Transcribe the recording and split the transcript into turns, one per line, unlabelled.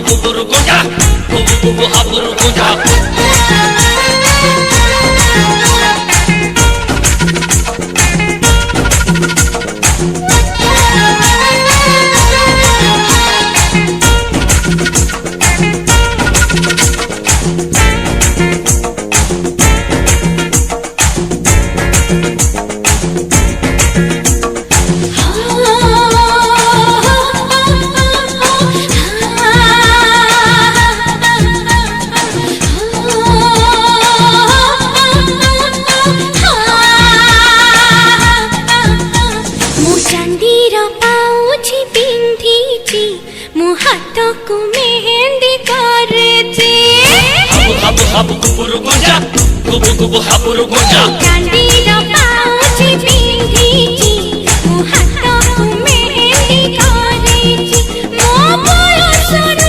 गुबुर गुंजा गुबु गुबु हाबुर गुंजा हाबु गुबुर गुंजा गुबु गुबु हाबुर गुंजा
चांदीर पाउछि पिंधिछि मो हाथ को मेहंदी करेछि मो बयसर